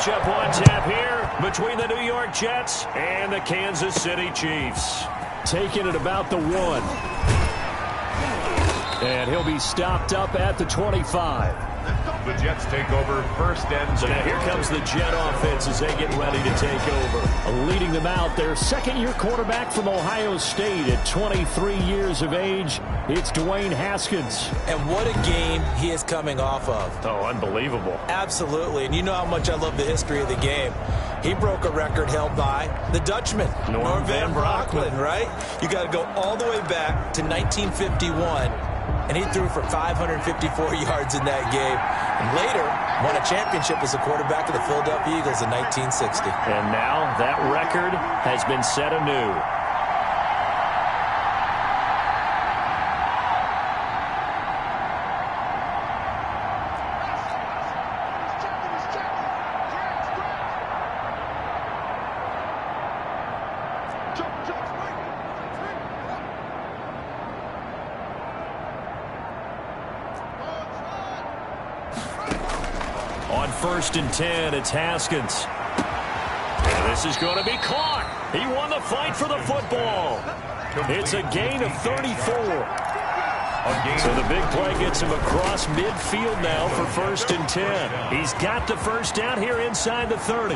matchup on tap here between the New York Jets and the Kansas City Chiefs. Taking it about the 1. And he'll be stopped up at the 25. The Jets take over first and 10. So now here comes the Jet offense as they get ready to take over. Leading them out, their second-year quarterback from Ohio State at 23 years of age. It's Dwayne Haskins. And what a game he is coming off of. Oh, unbelievable. Absolutely. And you know how much I love the history of the game. He broke a record held by the Dutchman, Norm Van Brocklin, right? You got to go all the way back to 1951. And he threw for 554 yards in that game. And later, won a championship as a quarterback of the Philadelphia Eagles in 1960. And now that record has been set anew. On 1st and 10, it's Haskins. And this is going to be caught. He won the fight for the football. It's a gain of 34. So the big play gets him across midfield now for 1st and 10. He's got the first down here inside the 30.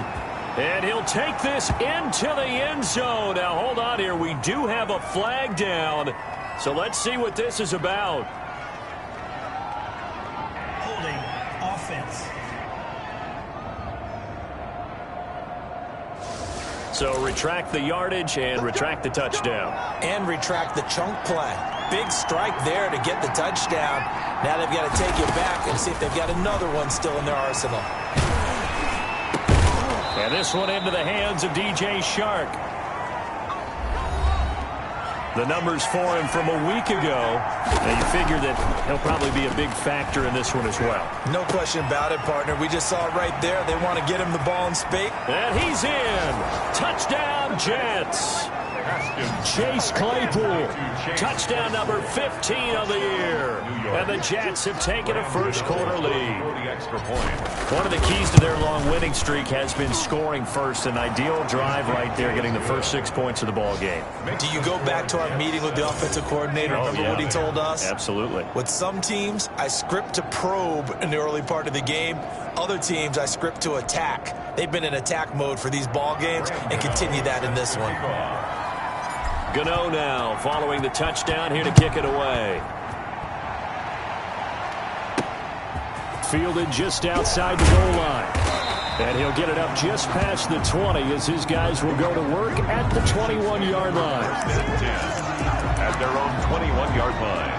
And he'll take this into the end zone. Now, hold on here. We do have a flag down. So let's see what this is about. Holding offense. So retract the yardage and retract the touchdown. And retract the chunk play. Big strike there to get the touchdown. Now they've got to take it back and see if they've got another one still in their arsenal. And this one into the hands of DJ Shark. The numbers for him from a week ago. Now you figure that he'll probably be a big factor in this one as well. No question about it, partner. We just saw it right there. They want to get him the ball in space. And he's in. Touchdown, Jets. Chase Claypool. Touchdown number 15 of the year. And the Jets have taken a first quarter lead. One of the keys to their long winning streak has been scoring first. An ideal drive right there, getting the first 6 points of the ball game. Do you go back to our meeting with the offensive coordinator? Remember what he told us? Absolutely. With some teams, I script to probe in the early part of the game. Other teams, I script to attack. They've been in attack mode for these ball games and continue that in this one. Gano now following the touchdown here to kick it away. Fielded just outside the goal line. And he'll get it up just past the 20 as his guys will go to work at the 21-yard line. At their own 21-yard line.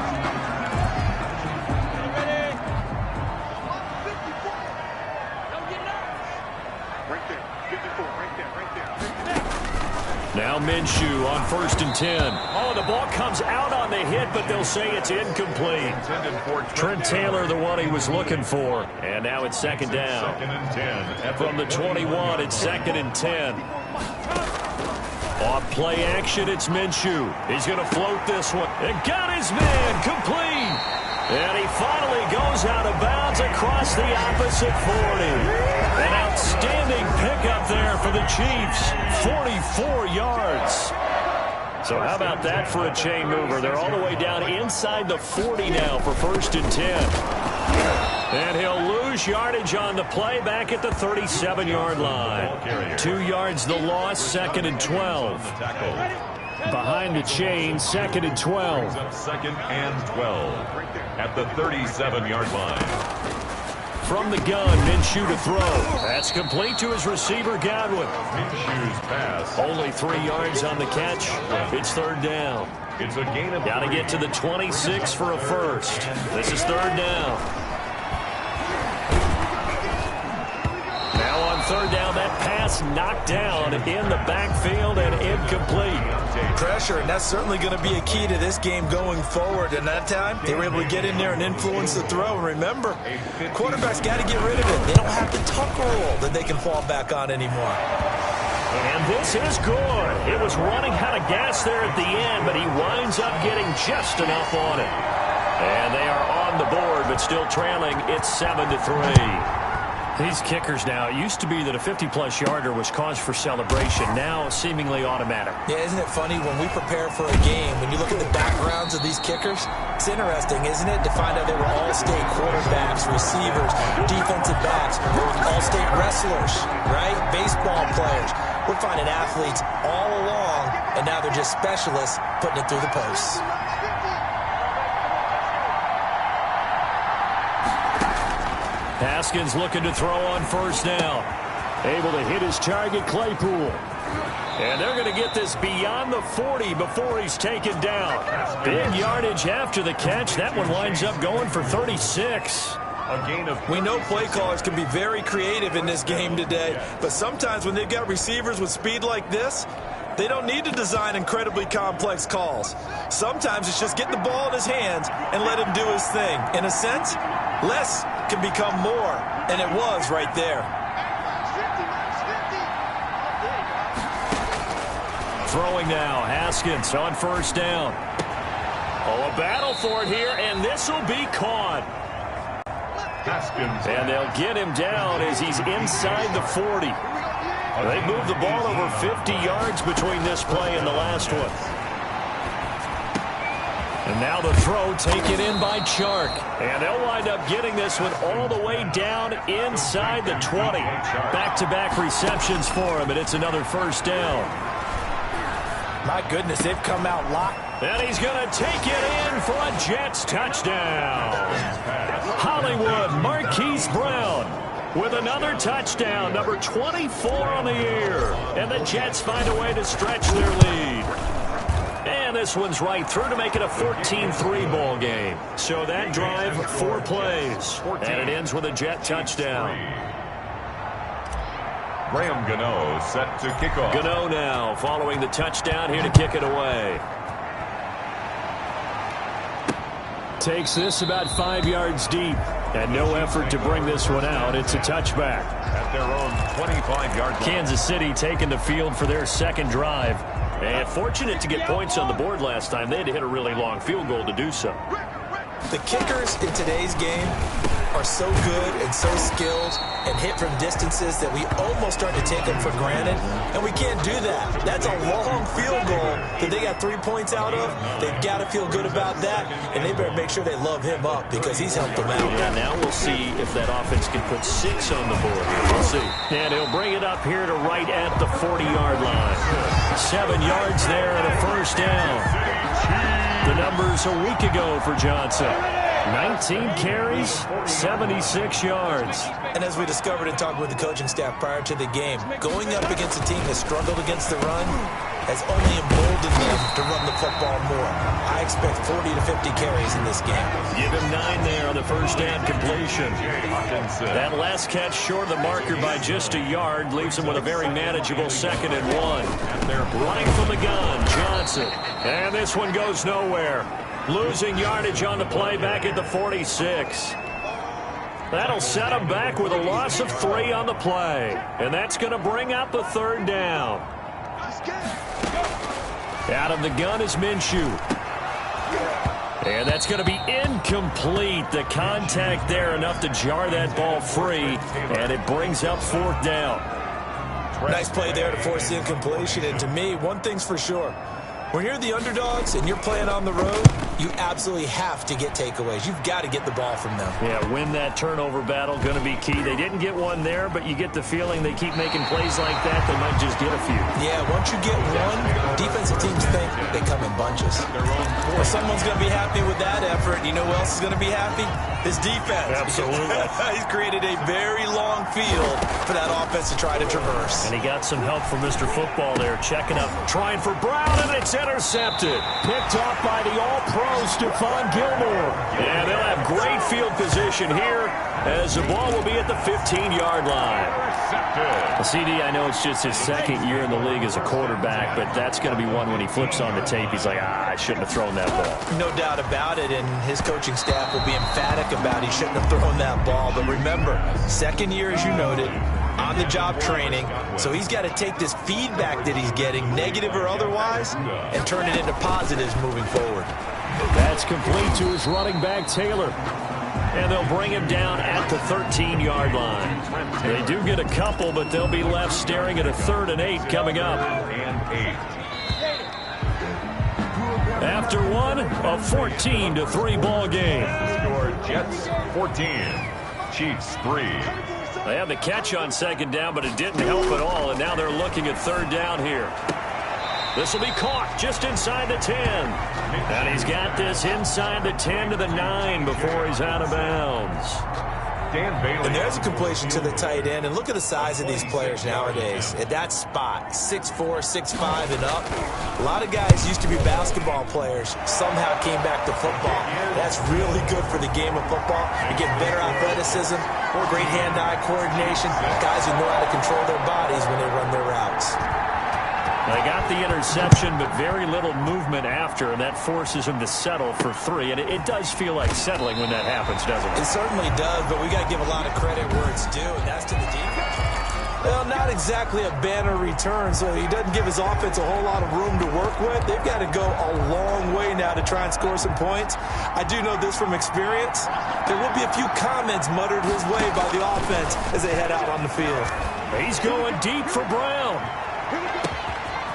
Now Minshew on 1st and 10. Oh, the ball comes out on the hit, but they'll say it's incomplete. Trent Taylor, the one he was looking for. And now it's 2nd down. 2nd and 10. From the 21, it's 2nd and 10. Off play action, it's Minshew. He's going to float this one. And got his man complete. And he finally goes out of bounds across the opposite 40. An outstanding pickup there for the Chiefs. 44 yards. So how about that for a chain mover? They're all the way down inside the 40 now for 1st and 10. And he'll lose yardage on the play back at the 37-yard line. 2 yards the loss, 2nd and 12. Behind the chain, 2nd and 12. 2nd and 12. At the 37-yard line. From the gun, Minshew to throw. That's complete to his receiver, Godwin. Minshew's pass. Only 3 yards on the catch. It's 3rd down. It's a gain of... Got to get to the 26 for a first. This is 3rd down. Now on 3rd down, that pass knocked down in the backfield and incomplete. Pressure, and that's certainly going to be a key to this game going forward. And that time, they were able to get in there and influence the throw. And remember, quarterbacks got to get rid of it. They don't have the tuck rule that they can fall back on anymore. And this is good. It was running out of gas there at the end, but he winds up getting just enough on it. And they are on the board, but still trailing. It's 7-3. These kickers now, it used to be that a 50-plus yarder was cause for celebration. Now, seemingly automatic. Yeah, isn't it funny when we prepare for a game, when you look at the backgrounds of these kickers, it's interesting, isn't it, to find out they were all-state quarterbacks, receivers, defensive backs, all-state wrestlers, right? Baseball players. We're finding athletes all along, and now they're just specialists putting it through the posts. Haskins looking to throw on first down. Able to hit his target, Claypool. And they're going to get this beyond the 40 before he's taken down. Big yardage after the catch. That one winds up going for 36. We know play callers can be very creative in this game today, but sometimes when they've got receivers with speed like this, they don't need to design incredibly complex calls. Sometimes it's just get the ball in his hands and let him do his thing. In a sense, less can become more, and it was right there. Throwing now, Haskins on first down. Oh, a battle for it here, and this will be caught. Haskins. And they'll get him down as he's inside the 40. They moved the ball over 50 yards between this play and the last one. And now the throw taken in by Chark. And they'll wind up getting this one all the way down inside the 20. Back-to-back receptions for him, and it's another first down. My goodness, they've come out locked. And he's going to take it in for a Jets touchdown. Hollywood Marquise Brown with another touchdown, number 24 on the year. And the Jets find a way to stretch their lead. And this one's right through to make it a 14-3 ball game. So that drive, 4 plays. And it ends with a Jet touchdown. Graham Gano set to kick off. Gano now following the touchdown here to kick it away. Takes this about 5 yards deep. And no effort to bring this one out. It's a touchback. At their own 25-yard line. Kansas City taking the field for their second drive. And fortunate to get points on the board last time. They had to hit a really long field goal to do so. The kickers in today's game are so good and so skilled and hit from distances that we almost start to take them for granted, and we can't do that. That's a long field goal that they got 3 points out of. They've got to feel good about that, and they better make sure they love him up because he's helped them out. Yeah, now we'll see if that offense can put 6 on the board. We'll see. And he'll bring it up here to right at the 40-yard line. 7 yards there and a first down. The numbers a week ago for Johnson. 19 carries, 76 yards. And as we discovered in talking with the coaching staff prior to the game, going up against a team that struggled against the run has only emboldened them to run the football more. I expect 40 to 50 carries in this game. Give him 9 there on the first down completion. That last catch short of the marker by just a yard leaves him with a very manageable 2nd and 1. They're running from the gun, Johnson. And this one goes nowhere. Losing yardage on the play back at the 46. That'll set him back with a loss of 3 on the play. And that's going to bring out the 3rd down. Out of the gun is Minshew. And that's going to be incomplete. The contact there enough to jar that ball free. And it brings up 4th down. Nice play there to force the incompletion. And to me, one thing's for sure. When you're the underdogs and you're playing on the road, you absolutely have to get takeaways. You've got to get the ball from them. Yeah, win that turnover battle, going to be key. They didn't get one there, but you get the feeling they keep making plays like that, they might just get a few. Yeah, once you get one, defensive teams think they come in bunches. Well, someone's going to be happy with that effort. You know who else is going to be happy? His defense. Absolutely. He's created a very long field for that offense to try to traverse. And he got some help from Mr. Football there, checking up, trying for Brown, and it's intercepted. Picked off by the All-Pro Stephon Gilmore. And they'll have great field position here as the ball will be at the 15-yard line. CD, I know it's just his 2nd year in the league as a quarterback, but that's going to be one when he flips on the tape, he's like, I shouldn't have thrown that ball. No doubt about it, and his coaching staff will be emphatic about he shouldn't have thrown that ball. But remember, 2nd year, as you noted, on-the-job training, so he's got to take this feedback that he's getting, negative or otherwise, and turn it into positives moving forward. That's complete to his running back, Taylor. and they'll bring him down at the 13-yard line. They do get a couple, but they'll be left staring at a 3rd and 8 coming up. After one, a 14-3 ball game. Score Jets 14, Chiefs 3. They have the catch on 2nd down, but it didn't help at all, and now they're looking at 3rd down here. This will be caught just inside the 10. And he's got this inside the 10 to the 9 before he's out of bounds. And there's a completion to the tight end. And look at the size of these players nowadays. At that spot, 6'4", 6'5", and up. A lot of guys used to be basketball players, somehow came back to football. That's really good for the game of football. You get better athleticism, great hand-eye coordination. Guys who know how to control their bodies when they run their routes. They got the interception, but very little movement after, and that forces him to settle for 3. And it does feel like settling when that happens, doesn't it? It certainly does, but we got to give a lot of credit where it's due, and that's to the defense. Well, not exactly a banner return, so he doesn't give his offense a whole lot of room to work with. They've got to go a long way now to try and score some points. I do know this from experience. There will be a few comments muttered his way by the offense as they head out on the field. He's going deep for Brown.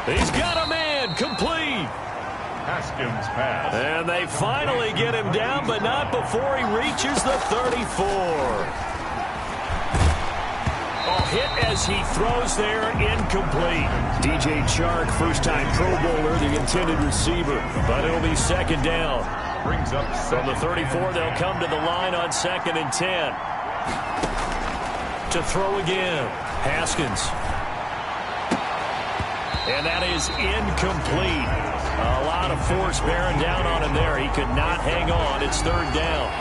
He's got a man, complete. Haskins pass. And they finally get him down, but not before he reaches the 34. Hit as he throws there, incomplete. DJ Chark, first-time Pro Bowler, the intended receiver, but it'll be 2nd down. Brings up from the 34, they'll come to the line on 2nd and 10. To throw again, Haskins. And that is incomplete. A lot of force bearing down on him there. He could not hang on. It's 3rd down.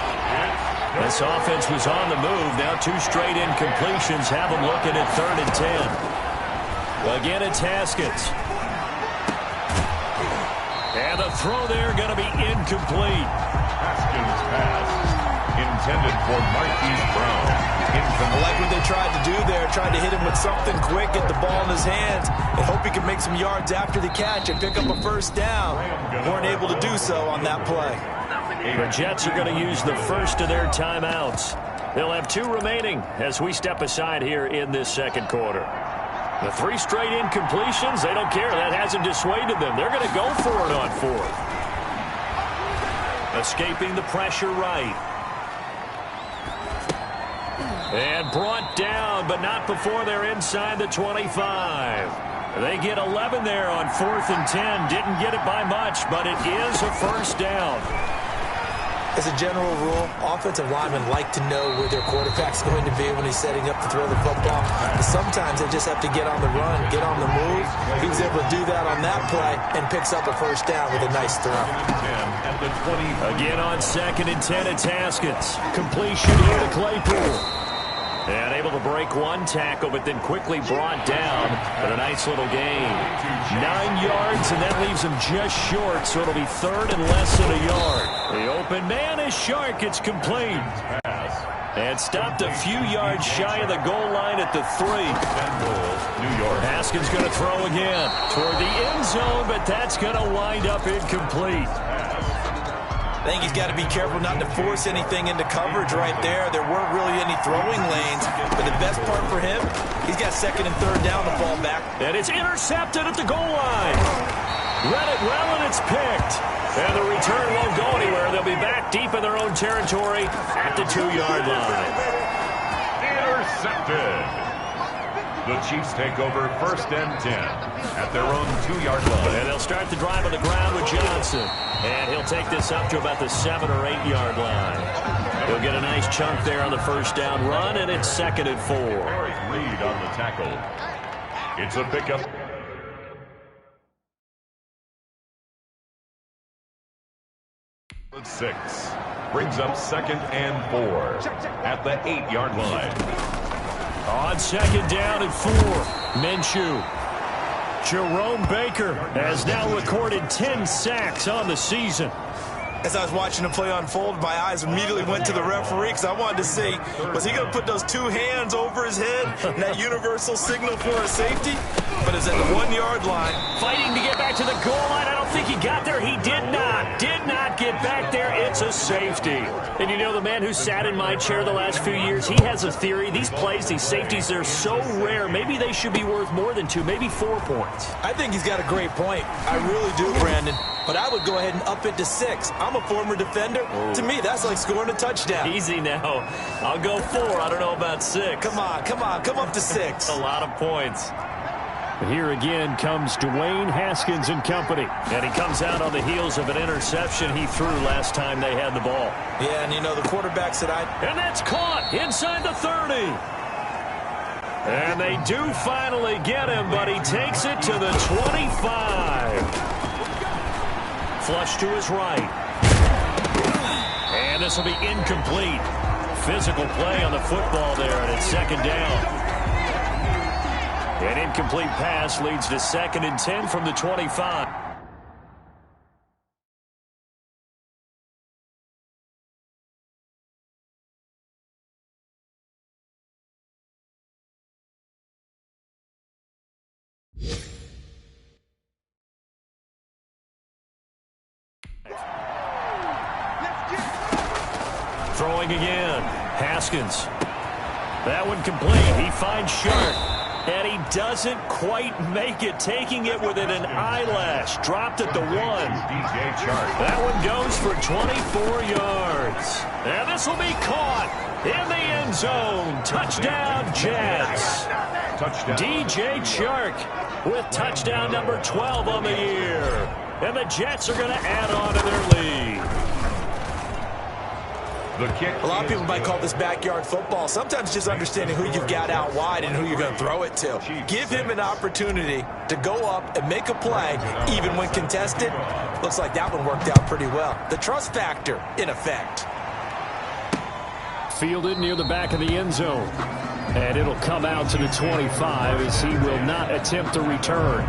This offense was on the move. Now 2 straight incompletions have them looking at 3rd and 10. Again, it's Haskins. And the throw there going to be incomplete. Haskins pass. Intended for Marquise Brown. I like what they tried to do there. Tried to hit him with something quick, get the ball in his hands, and hope he can make some yards after the catch and pick up a 1st down. Weren't able to do so on that play. The Jets are going to use the first of their timeouts. They'll have 2 remaining as we step aside here in this 2nd quarter. The 3 straight incompletions, they don't care. That hasn't dissuaded them. They're going to go for it on 4th. Escaping the pressure right. And brought down, but not before they're inside the 25. They get 11 there on 4th and 10. Didn't get it by much, but it is a 1st down. As a general rule, offensive linemen like to know where their quarterback's going to be when he's setting up to throw the football. But sometimes they just have to get on the run, get on the move. He was able to do that on that play and picks up a 1st down with a nice throw. Again on 2nd and 10, it's Haskins. Completion here to Claypool. And able to break 1 tackle, but then quickly brought down. But a nice little gain. 9 yards, and that leaves him just short, so it'll be 3rd and less than a yard. The open man is Shark. It's complete. And stopped a few yards shy of the goal line at the 3. New York. Haskins going to throw again toward the end zone, but that's going to wind up incomplete. I think he's got to be careful not to force anything into coverage right there. There weren't really any throwing lanes, but the best part for him, he's got 2nd and 3rd down to fall back. And it's intercepted at the goal line. Read it well, and it's picked. And the return won't go anywhere. They'll be back deep in their own territory at the 2-yard line. Intercepted. The Chiefs take over 1st and 10 at their own 2-yard line. And they'll start the drive on the ground with Johnson. And he'll take this up to about the 7- or 8-yard line. He'll get a nice chunk there on the 1st down run, and it's 2nd and 4. Reed on the tackle. It's a pickup. Six. Brings up 2nd and 4 at the 8-yard line. On 2nd down and 4, Minshew. Jerome Baker has now recorded 10 sacks on the season. As I was watching the play unfold, my eyes immediately went to the referee because I wanted to see, was he going to put those 2 hands over his head and that universal signal for a safety? But it's at the 1-yard line. Fighting to get back back to the goal line. I don't think he got there. He did not. Did not get back there. It's a safety. And you know, the man who sat in my chair the last few years, he has a theory. These plays, these safeties, they're so rare. Maybe they should be worth more than 2, maybe 4 points. I think he's got a great point. I really do, Brandon. But I would go ahead and up it to 6. I'm a former defender. Oh. To me, that's like scoring a touchdown. Easy now. I'll go 4. I don't know about 6. Come on. Come up to 6. A lot of points. Here again comes Dwayne Haskins and company. And he comes out on the heels of an interception he threw last time they had the ball. Yeah, and you know, the quarterbacks that And that's caught inside the 30. And they do finally get him, but he takes it to the 25. Flush to his right. And this will be incomplete. Physical play on the football there, and it's 2nd down. An incomplete pass leads to 2nd and 10 from the 25. Throwing again. Haskins. That one complete. He finds Sharp. And he doesn't quite make it, taking it within an eyelash. Dropped at the 1. That one goes for 24 yards. And this will be caught in the end zone. Touchdown, Jets. Touchdown. DJ Chark with touchdown number 12 on the year. And the Jets are going to add on to their lead. A lot of people might call this backyard football. Sometimes just understanding who you've got out wide and who you're going to throw it to. Give him an opportunity to go up and make a play, even when contested. Looks like that one worked out pretty well. The trust factor, in effect. Fielded near the back of the end zone. And it'll come out to the 25 as he will not attempt to return.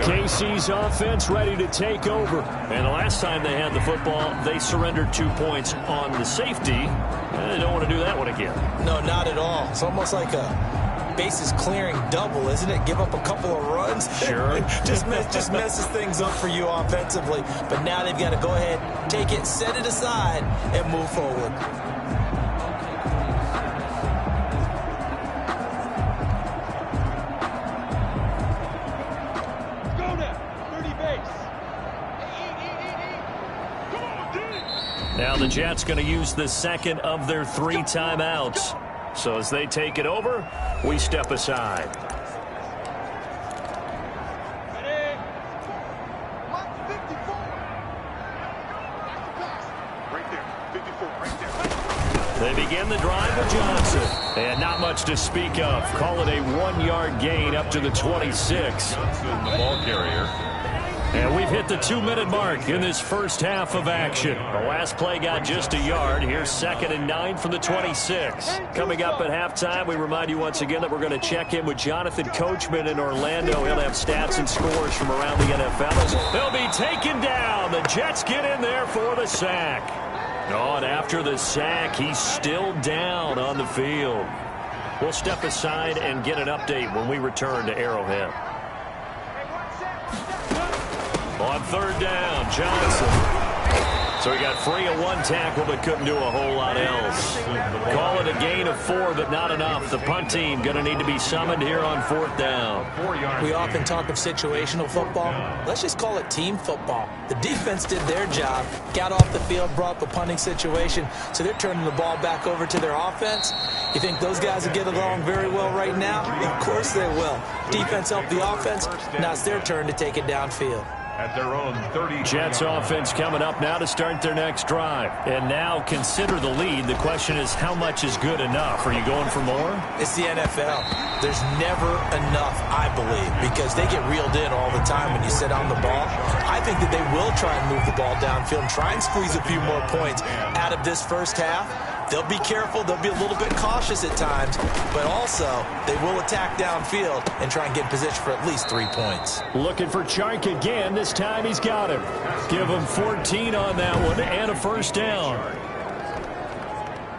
KC's offense ready to take over. And the last time they had the football, they surrendered 2 points on the safety. And they don't want to do that one again. No, not at all. It's almost like a bases clearing double, isn't it? Give up a couple of runs. Sure. just messes things up for you offensively. But now they've got to go ahead, take it, set it aside, and move forward. Now the Jets going to use the 2nd of their 3 timeouts. So as they take it over, we step aside. They begin the drive with Johnson. And not much to speak of. Call it a 1-yard gain up to the 26. Johnson, the ball carrier. And we've hit the 2-minute mark in this first half of action. The last play got just a yard. Here's 2nd and 9 from the 26. Coming up at halftime, we remind you once again that we're going to check in with Jonathan Coachman in Orlando. He'll have stats and scores from around the NFL. They'll be taken down. The Jets get in there for the sack. Oh, and after the sack, he's still down on the field. We'll step aside and get an update when we return to Arrowhead. On 3rd down, Johnson. So he got free of 1 tackle but couldn't do a whole lot else. Call it a gain of 4, but not enough. The punt team going to need to be summoned here on 4th down. We often talk of situational football. Let's just call it team football. The defense did their job, got off the field, brought the punting situation, so they're turning the ball back over to their offense. You think those guys will get along very well right now? Of course they will. Defense helped the offense. Now it's their turn to take it downfield. At their own 30. Jets offense coming up now to start their next drive. And now consider the lead. The question is, how much is good enough? Are you going for more? It's the NFL. There's never enough, I believe, because they get reeled in all the time when you sit on the ball. I think that they will try and move the ball downfield and try and squeeze a few more points out of this first half. They'll be careful. They'll be a little bit cautious at times, but also they will attack downfield and try and get in position for at least 3 points. Looking for Chark again. This time he's got him. Give him 14 on that one and a first down.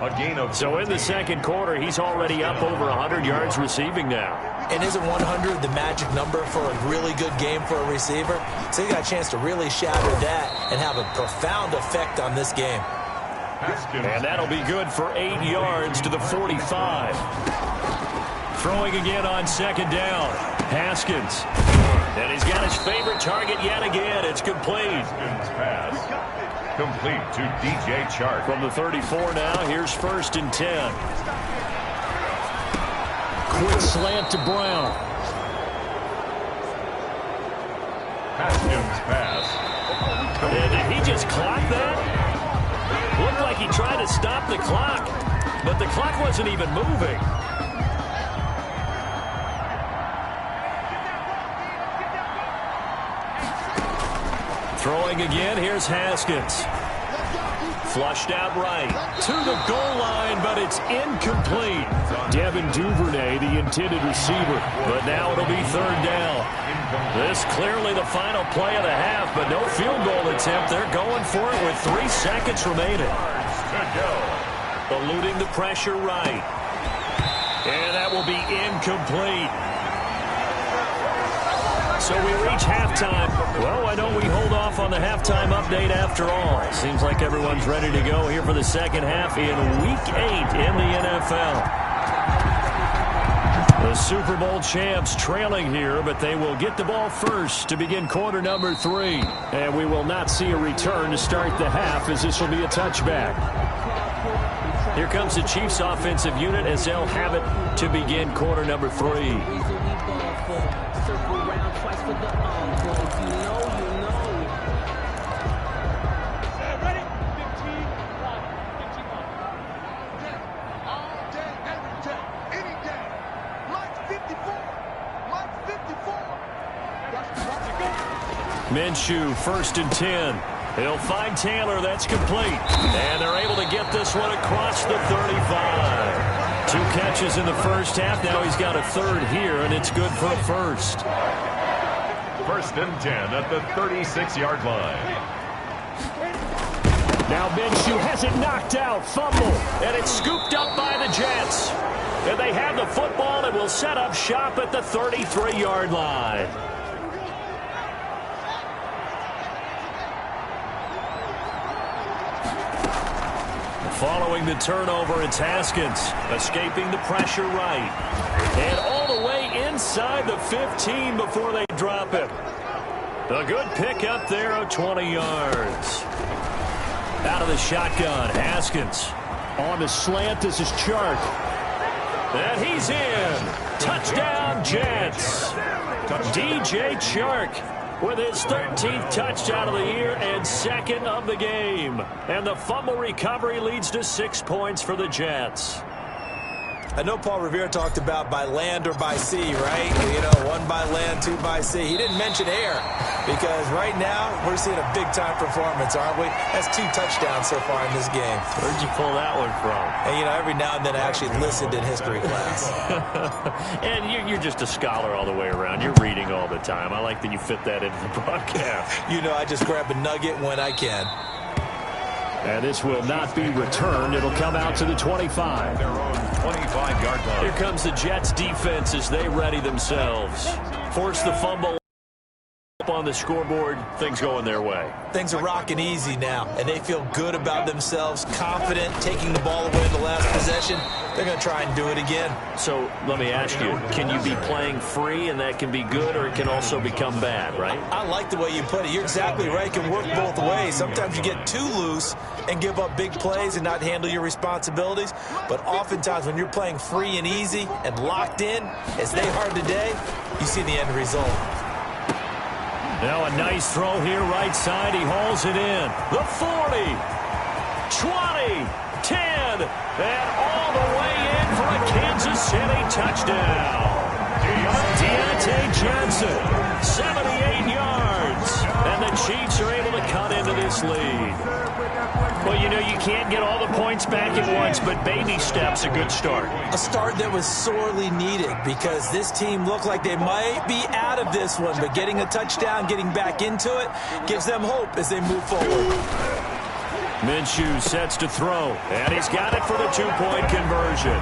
A gain of So in the second quarter, he's already up over 100 yards receiving now. And isn't 100 the magic number for a really good game for a receiver? So he got a chance to really shatter that and have a profound effect on this game. And that'll be good for 8 yards to the 45. Throwing again on second down. Haskins. And he's got his favorite target yet again. It's complete. Haskins pass. Complete to DJ Chark. From the 34 now, here's 1st and 10. Quick slant to Brown. Haskins pass. And did he just clock that? Looked like he tried to stop the clock, but the clock wasn't even moving. Throwing again, here's Haskins. Flushed out right to the goal line, but it's incomplete. Devin Duvernay, the intended receiver, but now it'll be 3rd down. This clearly the final play of the half, but no field goal attempt. They're going for it with 3 seconds remaining. Eluding the pressure right. And that will be incomplete. So we reach halftime. Well, why don't we hold off on the halftime update after all? Seems like everyone's ready to go here for the second half in Week 8 in the NFL. The Super Bowl champs trailing here, but they will get the ball first to begin quarter number 3. And we will not see a return to start the half, as this will be a touchback. Here comes the Chiefs offensive unit as they'll have it to begin quarter number 3. Minshew, 1st and 10. He'll find Taylor. That's complete. And they're able to get this one across the 35. 2 catches in the first half. Now he's got a 3rd here, and it's good for a 1st. 1st and 10 at the 36-yard line. Now Minshew has it knocked out. Fumble. And it's scooped up by the Jets. And they have the football and will set up shop at the 33-yard line. Following the turnover, it's Haskins escaping the pressure right. And all the way inside the 15 before they drop him. A good pick up there of 20 yards. Out of the shotgun, Haskins. On the slant, this is Chark. And he's in. Touchdown, Jets. DJ Chark with his 13th touchdown of the year and 2nd of the game. And the fumble recovery leads to 6 points for the Jets. I know Paul Revere talked about by land or by sea, right? You know, 1 by land, 2 by sea. He didn't mention air because right now we're seeing a big-time performance, aren't we? That's 2 touchdowns so far in this game. Where'd you pull that one from? And, you know, every now and then I actually listened in history class. And you're just a scholar all the way around. You're reading all the time. I like that you fit that into the broadcast. You know, I just grab a nugget when I can. And this will not be returned. It'll come out to the 25. Their own 25-yard line. Here comes the Jets defense as they ready themselves. Force the fumble up on the scoreboard. Things going their way. Things are rocking easy now, and they feel good about themselves, confident, taking the ball away in the last possession. They're going to try and do it again. So let me ask you, can you be playing free and that can be good, or it can also become bad, right? I like the way you put it. You're exactly right. It can work both ways. Sometimes you get too loose and give up big plays and not handle your responsibilities. But oftentimes when you're playing free and easy and locked in, as they are today, you see the end result. Now a nice throw here right side. He hauls it in. The 40, 20, 10, and all the way in for a Kansas City touchdown. Deontay Johnson, 78 yards. And the Chiefs are able to cut into this lead. Well, you know, you can't get all the points back at once, but baby steps, a good start. A start that was sorely needed because this team looked like they might be out of this one, but getting a touchdown, getting back into it, gives them hope as they move forward. Minshew sets to throw, and he's got it for the two-point conversion.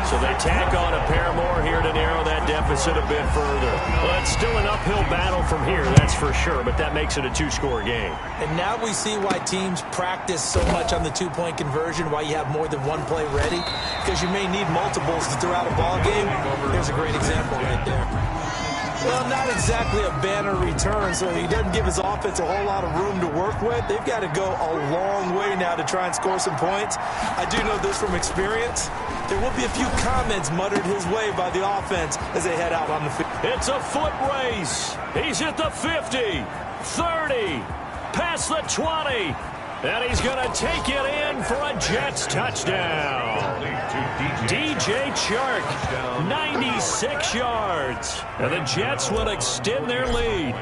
So they tack on a pair more here to narrow that deficit a bit further. Well, it's still an uphill battle from here, that's for sure, but that makes it a two-score game. And now we see why teams practice so much on the two-point conversion, why you have more than one play ready, because you may need multiples to throw out a ball game. There's a great example right there. Well, not exactly a banner return, so he doesn't give his offense a whole lot of room to work with. They've got to go a long way now to try and score some points. I do know this from experience. There will be a few comments muttered his way by the offense as they head out on the field. It's a foot race. He's at the 50, 30, past the 20. And he's going to take it in for a Jets touchdown. DJ Chark, 96 yards. And the Jets will extend their lead.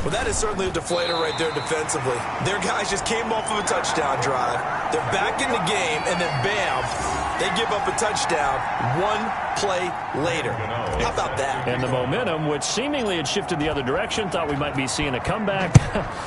Well, that is certainly a deflator right there defensively. Their guys just came off of a touchdown drive. They're back in the game, and then bam, they give up a touchdown one play later. How about that? And the momentum, which seemingly had shifted the other direction, thought we might be seeing a comeback.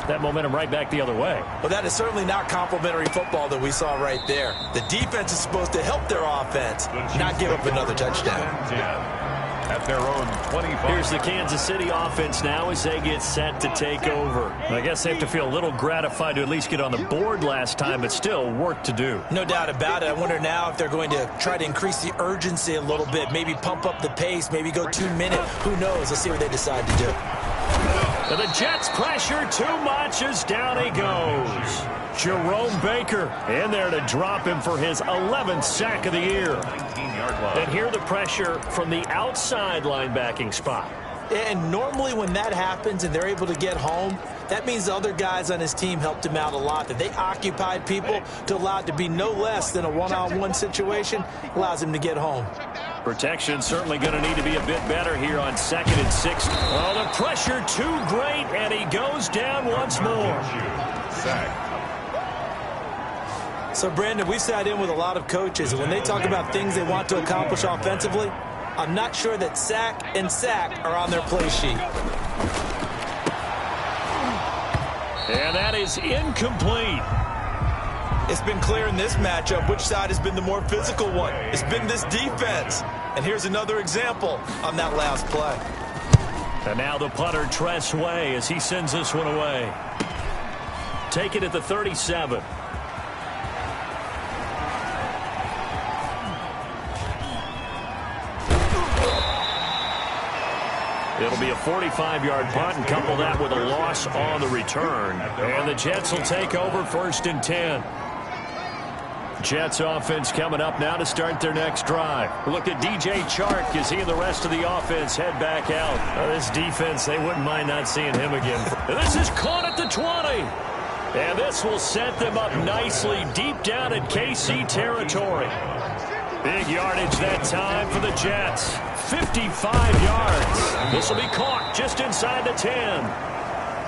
That momentum right back the other way. Well, that is certainly not complimentary football that we saw right there. The defense is supposed to help their offense, not give up another touchdown. At their own 25. Here's the Kansas City offense now as they get set to take over. I guess they have to feel a little gratified to at least get on the board last time, but still work to do. No doubt about it. I wonder now if they're going to try to increase the urgency a little bit, maybe pump up the pace, maybe go 2 minute. Who knows? Let's see what they decide to do. And the Jets pressure too much as down he goes. Jerome Baker in there to drop him for his 11th sack of the year. And here the pressure from the outside linebacking spot. And normally when that happens and they're able to get home, that means the other guys on his team helped him out a lot. That they occupied people to allow it to be no less than a one-on-one situation allows him to get home. Protection certainly going to need to be a bit better here on 2nd and 6. Oh, the pressure too great, and he goes down once more. Sack. So, Brandon, we've sat in with a lot of coaches, and when they talk about things they want to accomplish offensively, I'm not sure that sack and sack are on their play sheet. And that is incomplete. It's been clear in this matchup which side has been the more physical one. It's been this defense. And here's another example on that last play. And now the punter, Tress Way, as he sends this one away. Take it at the 37. It'll be a 45-yard punt and couple that with a loss on the return. And the Jets will take over 1st and 10. Jets offense coming up now to start their next drive. Look at DJ Chark as he and the rest of the offense head back out. This defense, they wouldn't mind not seeing him again. And this is caught at the 20. And this will set them up nicely deep down in KC territory. Big yardage that time for the Jets. 55 yards. This will be caught just inside the 10.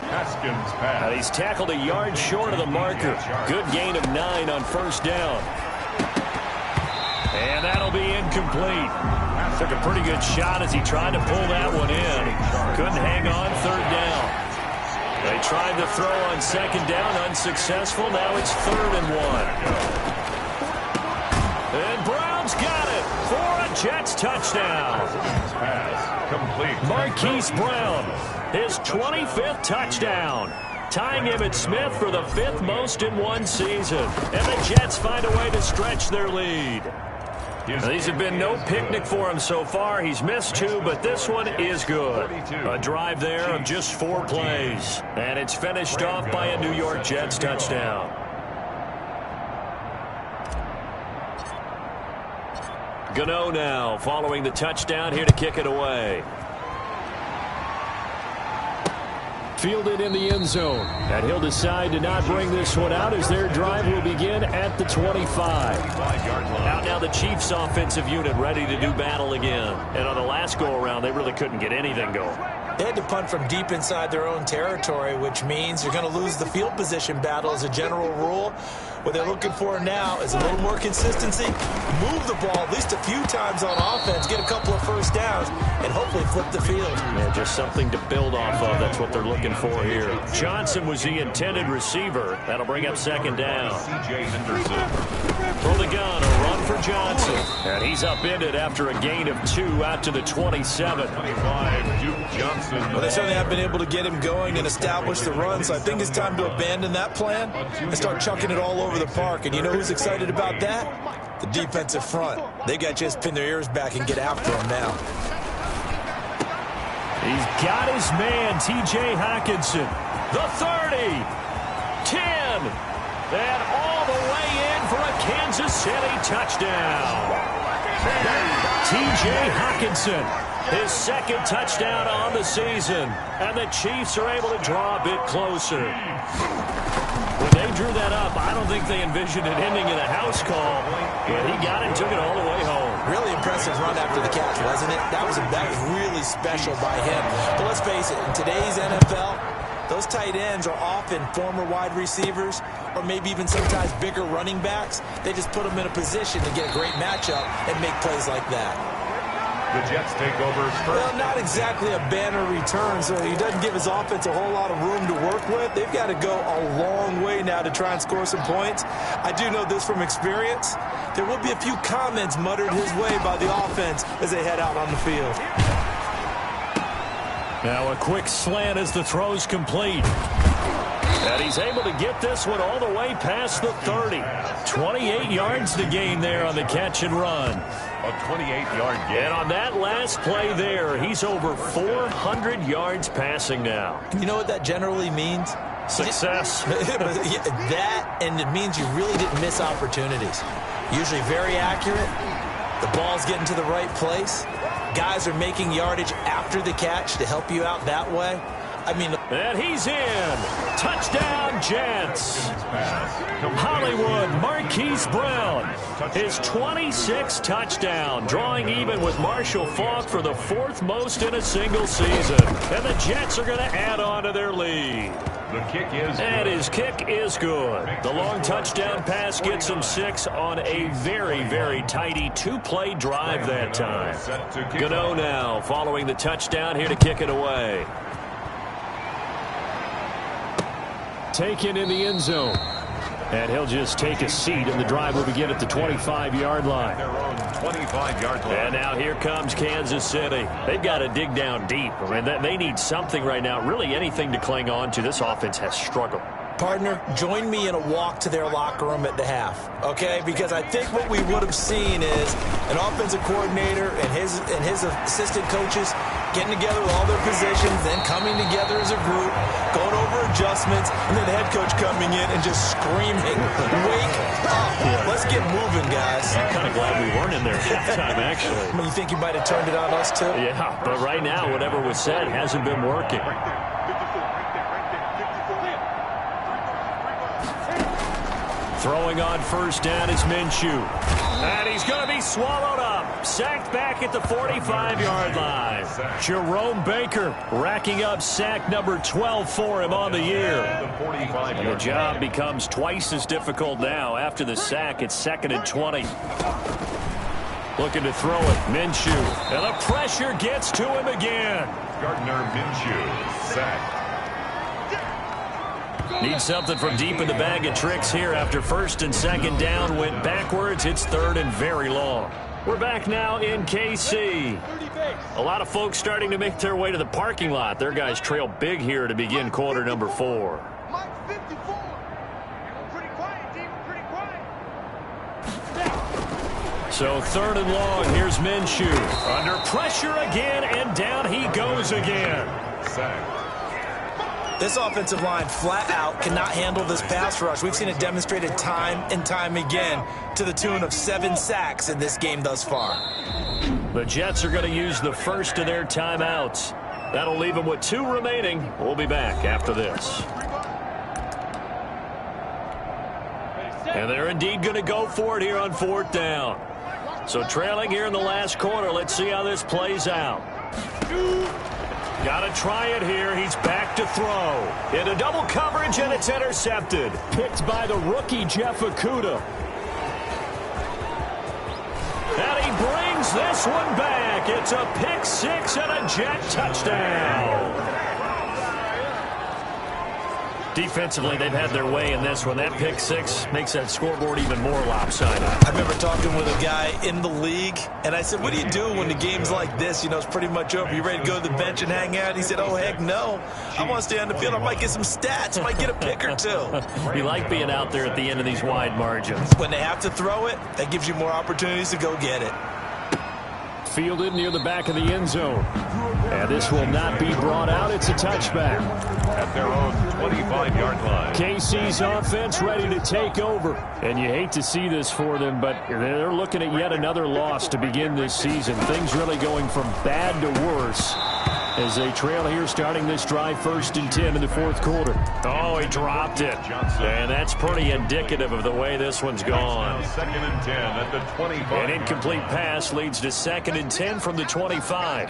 Haskins pass. And he's tackled a yard short of the marker. Good gain of 9 on 1st down. And that'll be incomplete. Took a pretty good shot as he tried to pull that one in. Couldn't hang on 3rd down. They tried to throw on 2nd down, unsuccessful. Now it's 3rd and 1. And Brown's got it for a Jets touchdown. Pass complete. Marquise Brown, his 25th touchdown, tying Emmitt Smith for the 5th most in one season. And the Jets find a way to stretch their lead. Now, these have been no picnic for him so far. He's missed 2, but this one is good. A drive there of just 4 plays. And it's finished off by a New York Jets touchdown. Gano now following the touchdown here to kick it away. Fielded in the end zone. And he'll decide to not bring this one out as their drive will begin at the 25. Out now the Chiefs offensive unit ready to do battle again. And on the last go-around, they really couldn't get anything going. They had to punt from deep inside their own territory, which means you're going to lose the field position battle as a general rule. What they're looking for now is a little more consistency, move the ball at least a few times on offense, get a couple of first downs, and hopefully flip the field. Yeah, just something to build off of. That's what they're looking for here. Johnson was the intended receiver. That'll bring up second down. From the gun, a run for Johnson. And he's upended after a gain of 2 out to the 27. 25, Duke Johnson. Well, they certainly have been able to get him going and establish the run, so I think it's time to abandon that plan and start chucking it all over the park. And you know who's excited about that? The defensive front. They got to just pin their ears back and get after him now. He's got his man, T.J. Hockenson. The 30, 10, and all the way in for a Kansas City touchdown. T.J. Hockenson, his second touchdown on the season, and the Chiefs are able to draw a bit closer. When they drew that up, I don't think they envisioned it ending in a house call, but he got it and took it all the way home. Really impressive run after the catch, wasn't it? That was really special by him. But let's face it, in today's NFL, those tight ends are often former wide receivers or maybe even sometimes bigger running backs. They just put them in a position to get a great matchup and make plays like that. The Jets take over first. Well, not exactly a banner return, so he doesn't give his offense a whole lot of room to work with. They've got to go a long way now to try and score some points. I do know this from experience. There will be a few comments muttered his way by the offense as they head out on the field. Now a quick slant as the throw's complete. And he's able to get this one all the way past the 30. 28 yards to gain there on the catch and run. A 28-yard gain. And on that last play there, he's over 400 yards passing now. You know what that generally means? Success. That, and it means you really didn't miss opportunities. Usually very accurate. The ball's getting to the right place. Guys are making yardage after the catch to help you out that way. I mean, and he's in. Touchdown, Jets. Hollywood Marquise Brown, his 26th touchdown, drawing even with Marshall Faulk for the 4th most in a single season. And the Jets are going to add on to their lead. The kick is good. And his kick is good. The long touchdown pass gets him 6 on a very, very tidy 2-play drive that time. Gano now following the touchdown here to kick it away. Taken in the end zone. And he'll just take a seat, and the drive will begin at the 25-yard line. Their own 25-yard line. And now here comes Kansas City. They've got to dig down deep. I mean, they need something right now, really anything to cling on to. This offense has struggled. Partner, join me in a walk to their locker room at the half, okay? Because I think what we would have seen is an offensive coordinator and his assistant coaches getting together with all their positions, then coming together as a group, going over adjustments, and then the head coach coming in and just screaming, "Wake up! Let's get moving, guys." I'm kind of glad we weren't in there halftime, actually. I mean, you think you might have turned it on us, too? Yeah, but right now, whatever was said hasn't been working. Throwing on first down is Minshew. And he's going to be swallowed up. Sacked back at the 45-yard line. Jerome Baker racking up sack number 12 for him on the year. And the job becomes twice as difficult now. After the sack, it's 2nd and 20. Looking to throw it. Minshew. And the pressure gets to him again. Gardner Minshew sacked. Need something from deep in the bag of tricks here after 1st and 2nd down went backwards. It's 3rd and very long. We're back now in KC. A lot of folks starting to make their way to the parking lot. Their guys trail big here to begin quarter number 4. So 3rd and long. Here's Minshew. Under pressure again, and down he goes again. Sacked. This offensive line flat out cannot handle this pass rush. We've seen it demonstrated time and time again to the tune of 7 sacks in this game thus far. The Jets are going to use the first of their timeouts. That'll leave them with 2 remaining. We'll be back after this. And they're indeed going to go for it here on 4th down. So trailing here in the last quarter. Let's see how this plays out. Got to try it here. He's back to throw. Into double coverage, and it's intercepted. Picked by the rookie, Jeff Okudah. And he brings this one back. It's a pick six and a Jet touchdown. Defensively, they've had their way in this one. That pick six makes that scoreboard even more lopsided. I remember talking with a guy in the league, and I said, what do you do when the game's like this? You know, it's pretty much over. You ready to go to the bench and hang out? He said, oh, heck no. I want to stay on the field. I might get some stats. I might get a pick or two. You like being out there at the end of these wide margins. When they have to throw it, that gives you more opportunities to go get it. Fielded near the back of the end zone. And this will not be brought out. It's a touchback. At their own 25-yard line. KC's offense ready to take over. And you hate to see this for them, but they're looking at yet another loss to begin this season. Things really going from bad to worse as they trail here starting this drive 1st and 10 in the 4th quarter. Oh, he dropped it. And that's pretty indicative of the way this one's gone. 2nd and 10 at the 25. An incomplete pass leads to 2nd and 10 from the 25.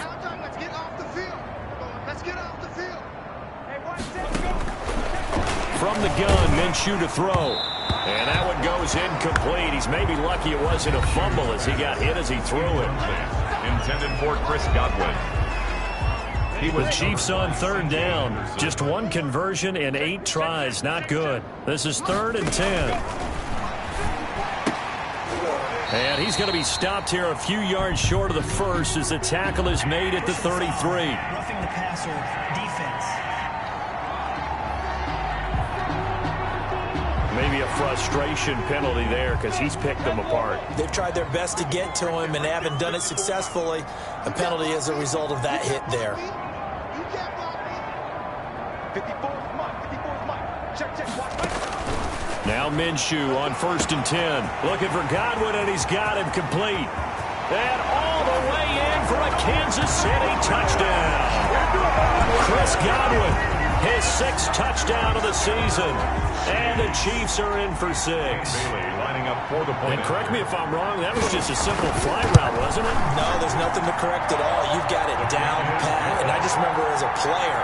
From the gun, Minshew to throw. And that one goes incomplete. He's maybe lucky it wasn't a fumble as he got hit as he threw it. Intended for Chris Godwin. The Chiefs on 3rd down. Just one conversion in 8 tries. Not good. This is 3rd and 10. And he's going to be stopped here a few yards short of the first as the tackle is made at the 33. Roughing the passer defense. Maybe a frustration penalty there because he's picked them apart. They've tried their best to get to him and haven't done it successfully. A penalty as a result of that hit there. Now Minshew on 1st and 10. Looking for Godwin, and he's got him complete. And all the way in for a Kansas City touchdown. Chris Godwin, his 6th touchdown of the season. And the Chiefs are in for 6. Lining up for the point. And correct me if I'm wrong, that was just a simple fly route, wasn't it? No, there's nothing to correct at all. You've got it down pat. And I just remember as a player,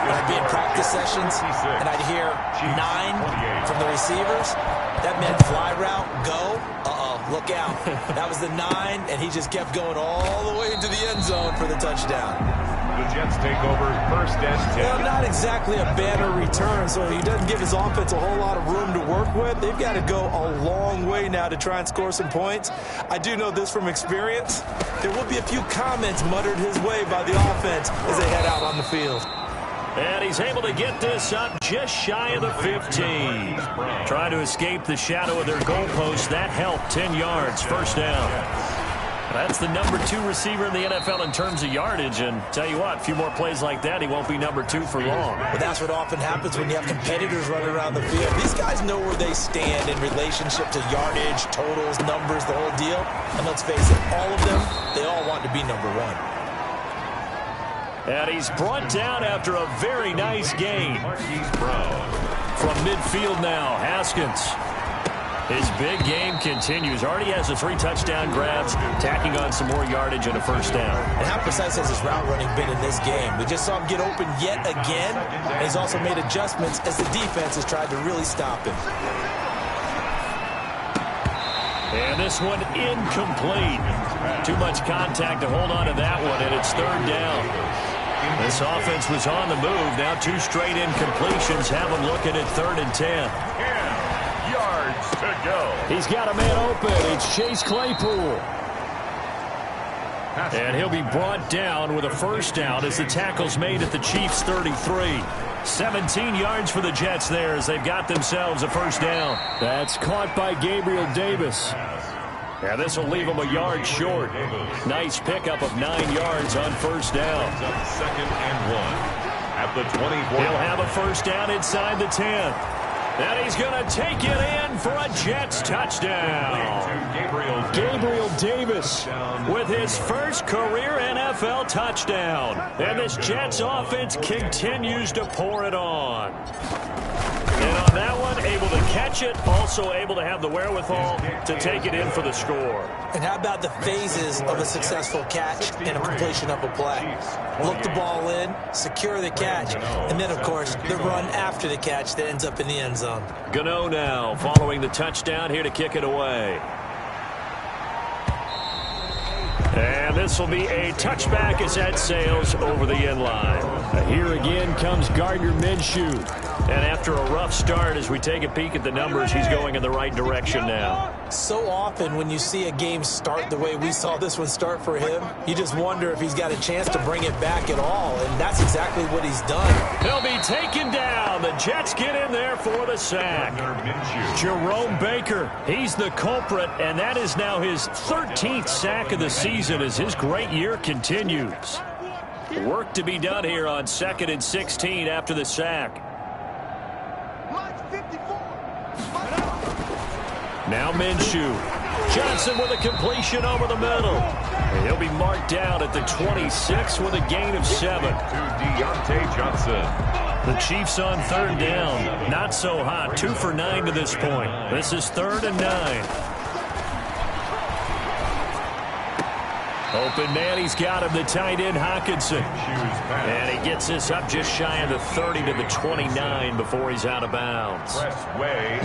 when I'd be in practice sessions, and I'd hear 9 from the receivers. That meant fly route, go. Look out. That was the 9, and he just kept going all the way into the end zone for the touchdown. The Jets take over 1st and 10. Well, not exactly a banner return, so he doesn't give his offense a whole lot of room to work with. They've got to go a long way now to try and score some points. I do know this from experience. There will be a few comments muttered his way by the offense as they head out on the field. And he's able to get this up just shy of the 15. Trying to escape the shadow of their goalpost. That helped. 10 yards. 1st down. That's the number 2 receiver in the NFL in terms of yardage. And tell you what, a few more plays like that, he won't be number 2 for long. But that's what often happens when you have competitors running around the field. These guys know where they stand in relationship to yardage, totals, numbers, the whole deal. And let's face it, all of them, they all want to be number 1. And he's brought down after a very nice gain. From midfield now, Haskins. His big game continues. Already has the 3 touchdown grabs, tacking on some more yardage and a 1st down. And how precise has his route running been in this game? We just saw him get open yet again, and he's also made adjustments as the defense has tried to really stop him. And this one incomplete. Too much contact to hold on to that one, and it's 3rd down. This offense was on the move. Now 2 straight incompletions have them looking at 3rd and 10. 10 yards to go. He's got a man open. It's Chase Claypool. And he'll be brought down with a 1st down as the tackle's made at the Chiefs' 33. 17 yards for the Jets there as they've got themselves a 1st down. That's caught by Gabriel Davis. Yeah, this will leave him a yard short. Nice pickup of 9 yards on 1st down. 2nd and 1 at the 24. He'll have a 1st down inside the 10. And he's going to take it in for a Jets touchdown. Gabriel Davis with his 1st career NFL touchdown. And this Jets offense continues to pour it on. And on that one, able to catch it, also able to have the wherewithal to take it in for the score. And how about the phases of a successful catch and a completion of a play? Look the ball in, secure the catch, and then, of course, the run after the catch that ends up in the end zone. Gano now following the touchdown here to kick it away. And this will be a touchback as that sails over the end line. Here again comes Gardner Minshew. And after a rough start, as we take a peek at the numbers, he's going in the right direction now. So often when you see a game start the way we saw this one start for him, you just wonder if he's got a chance to bring it back at all, and that's exactly what he's done. He'll be taken down. The Jets get in there for the sack. Jerome Baker, he's the culprit, and that is now his 13th sack of the season as his great year continues. Work to be done here on 2nd and 16 after the sack. Now Minshew. Johnson with a completion over the middle. And he'll be marked down at the 26 with a gain of 7. To Deontay Johnson. The Chiefs on 3rd down. Not so hot. 2 for 9 to this point. This is 3rd and 9. Open man, he's got him, the tight end, Hockenson. And he gets this up just shy of the 30 to the 29 before he's out of bounds.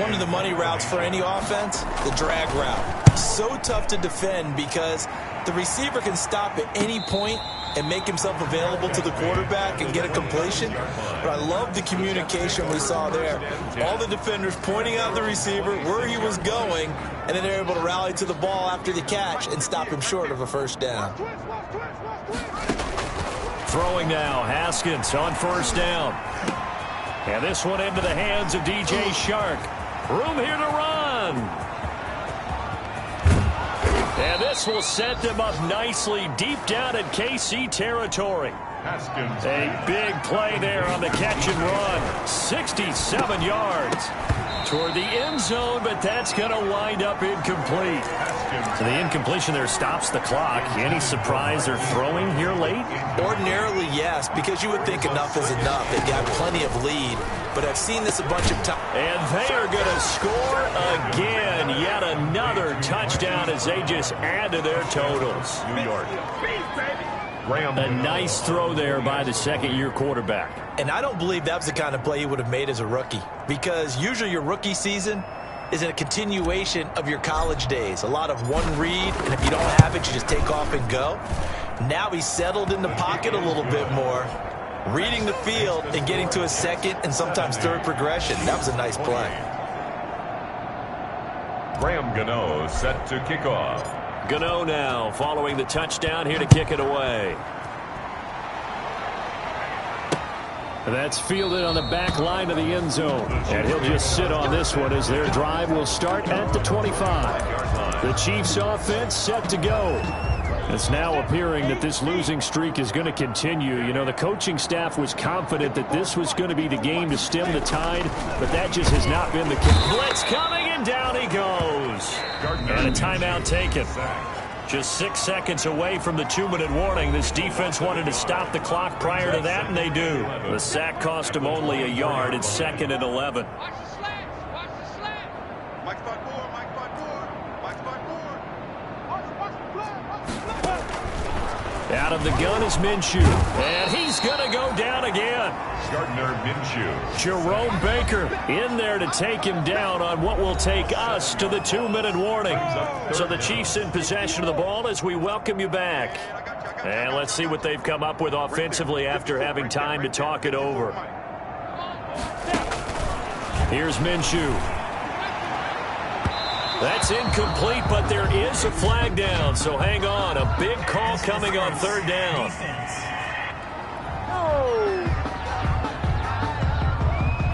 One of the money routes for any offense, the drag route. So tough to defend because the receiver can stop at any point and make himself available to the quarterback and get a completion. But I love the communication we saw there. All the defenders pointing out the receiver where he was going, and then they're able to rally to the ball after the catch and stop him short of a first down. Throwing now, Haskins on 1st down. And this one into the hands of DJ Shark. Room here to run. And this will set them up nicely deep down in KC territory. A big play there on the catch and run. 67 yards toward the end zone, but that's going to wind up incomplete. So the incompletion there stops the clock. Any surprise they're throwing here late? Ordinarily, yes, because you would think enough is enough. They've got plenty of lead. But I've seen this a bunch of times. And they are going to score again. Yet another touchdown as they just add to their totals. New York. A nice throw there by the second-year quarterback. And I don't believe that was the kind of play he would have made as a rookie. Because usually your rookie season is a continuation of your college days. A lot of one read, and if you don't have it, you just take off and go. Now he's settled in the pocket a little bit more, reading the field and getting to a second and sometimes third progression. That was a nice play. Graham Gano set to kick off. Gano now following the touchdown here to kick it away. That's fielded on the back line of the end zone. And he'll just sit on this one as their drive will start at the 25. The Chiefs offense set to go. It's now appearing that this losing streak is going to continue. You know, the coaching staff was confident that this was going to be the game to stem the tide, but that just has not been the case. Blitz coming, and down he goes. And a timeout taken. Just 6 seconds away from the 2-minute warning. This defense wanted to stop the clock prior to that, and they do. The sack cost them only a yard. It's 2nd and 11. Out of the gun is Minshew. And he's going to go down again. Gardner Minshew. Jerome Baker in there to take him down on what will take us to the 2-minute warning. So the Chiefs in possession of the ball as we welcome you back. And let's see what they've come up with offensively after having time to talk it over. Here's Minshew. That's incomplete, but there is a flag down, so hang on. A big call coming on 3rd down.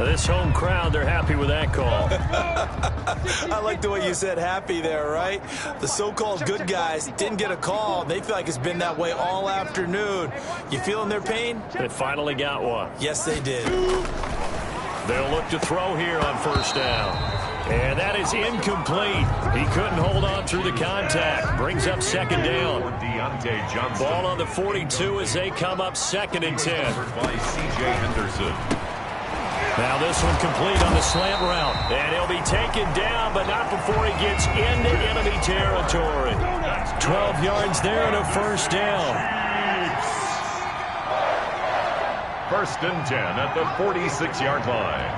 This home crowd, they're happy with that call. I like the way you said happy there, right? The so-called good guys didn't get a call. They feel like it's been that way all afternoon. You feeling their pain? They finally got one. Yes, they did. They'll look to throw here on 1st down. And that is incomplete. He couldn't hold on through the contact. Brings up 2nd down. Ball on the 42 as they come up 2nd and 10. By C.J. Henderson. Now this one complete on the slant route. And he'll be taken down, but not before he gets into enemy territory. 12 yards there and a first down. First and 10 at the 46-yard line.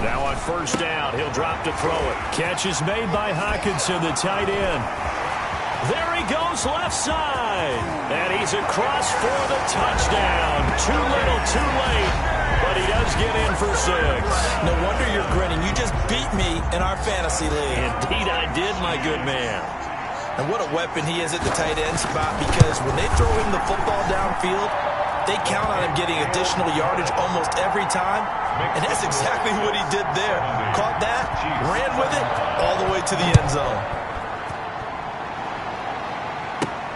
Now on first down, he'll drop to throw it. Catch is made by Hockenson, the tight end. There he goes left side. And he's across for the touchdown. Too little, too late. But he does get in for 6. No wonder you're grinning. You just beat me in our fantasy league. Indeed I did, my good man. And what a weapon he is at the tight end spot, because when they throw him the football downfield, they count on him getting additional yardage almost every time. And that's exactly what he did there. Caught that, ran with it, all the way to the end zone.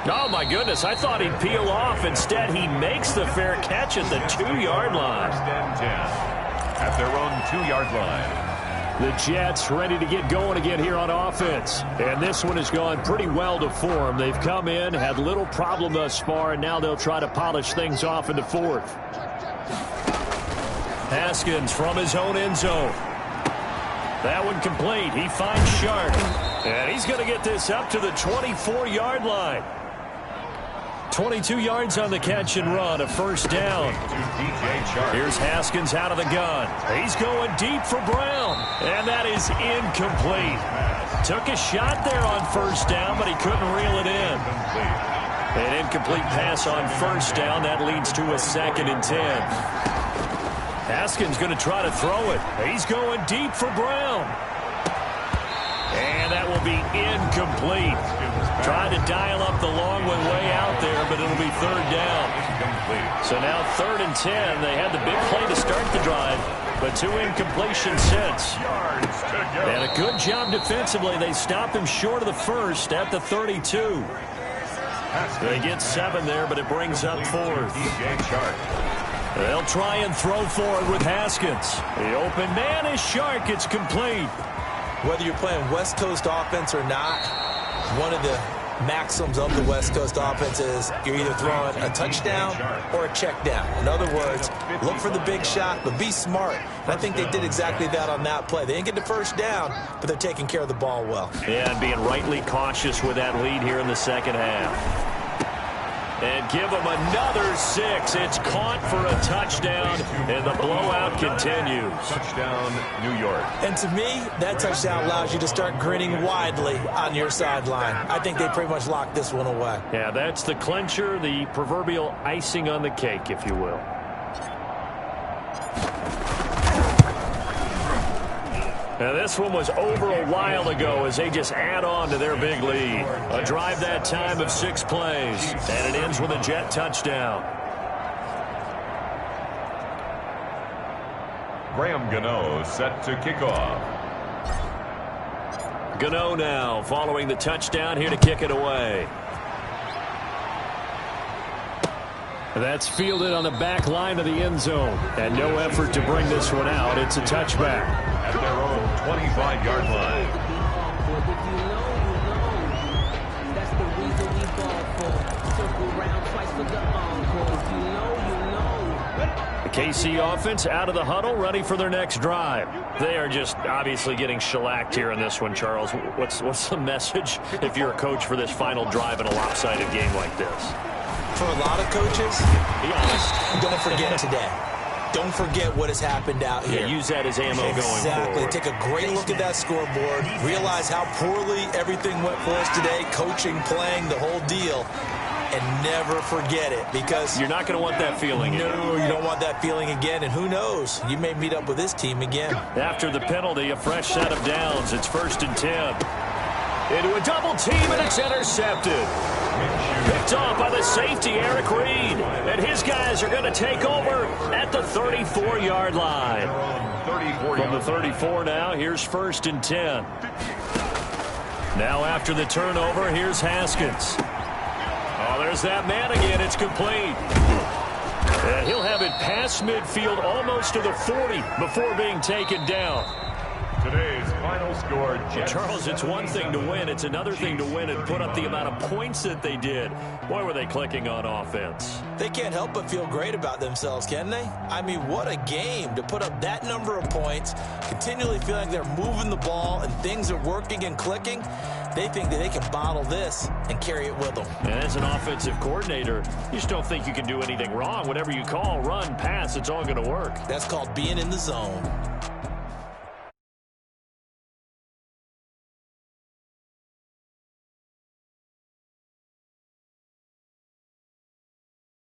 Oh, my goodness. I thought he'd peel off. Instead, he makes the fair catch at the 2-yard line. First and 10 at their own 2-yard line. The Jets ready to get going again here on offense. And this one has gone pretty well to form. They've come in, had little problem thus far, and now they'll try to polish things off in the 4th. Haskins from his own end zone. That one complete. He finds Shark. And he's going to get this up to the 24-yard line. 22 yards on the catch and run, a first down. Here's Haskins out of the gun. He's going deep for Brown, and that is incomplete. Took a shot there on first down, but he couldn't reel it in. An incomplete pass on first down. That leads to a 2nd and 10. Haskins going to try to throw it. He's going deep for Brown. And that will be incomplete. Trying to dial up the long one way out there, but it'll be 3rd down. So now 3rd and 10. They had the big play to start the drive, but 2 incompletions since. And a good job defensively. They stop him short of the first at the 32. They get 7 there, but it brings up 4th. They'll try and throw forward with Haskins. The open man is Shark. It's complete. Whether you're playing West Coast offense or not, one of the maxims of the West Coast offense is you're either throwing a touchdown or a check down. In other words, look for the big shot, but be smart. And I think they did exactly that on that play. They didn't get the first down, but they're taking care of the ball well. Yeah, and being rightly cautious with that lead here in the second half. And give them another 6. It's caught for a touchdown, and the blowout continues. Touchdown, New York. And to me, that touchdown allows you to start grinning widely on your sideline. I think they pretty much locked this one away. Yeah, that's the clincher, the proverbial icing on the cake, if you will. Now, this one was over a while ago as they just add on to their big lead. A drive that time of 6 plays, and it ends with a Jet touchdown. Graham Gano set to kick off. Gano now following the touchdown here to kick it away. That's fielded on the back line of the end zone. And no effort to bring this one out. It's a touchback. At their own 25-yard line. The KC offense out of the huddle, ready for their next drive. They are just obviously getting shellacked here in this one, Charles. What's the message if you're a coach for this final drive in a lopsided game like this? For a lot of coaches, be honest, don't forget today. Don't forget what has happened out here. Yeah, use that as ammo going forward. Exactly. Take a great look at that scoreboard. Realize how poorly everything went for us today. Coaching, playing, the whole deal. And never forget it, because you're not going to want that feeling again. No, you don't want that feeling again. And who knows? You may meet up with this team again. After the penalty, a fresh set of downs. It's 1st and 10. Into a double team, and it's intercepted. Picked off by the safety, Eric Reed. And his guys are going to take over at the 34-yard line. From the 34 now, here's 1st and 10. Now after the turnover, here's Haskins. Oh, there's that man again. It's complete. And he'll have it past midfield almost to the 40 before being taken down. Today's final final score, Jets. Charles, it's one thing to win. It's another thing to win and put up the amount of points that they did. Boy, were they clicking on offense. They can't help but feel great about themselves, can they? I mean, what a game to put up that number of points, continually feeling they're moving the ball and things are working and clicking. They think that they can bottle this and carry it with them. And as an offensive coordinator, you just don't think you can do anything wrong. Whatever you call, run, pass, it's all going to work. That's called being in the zone.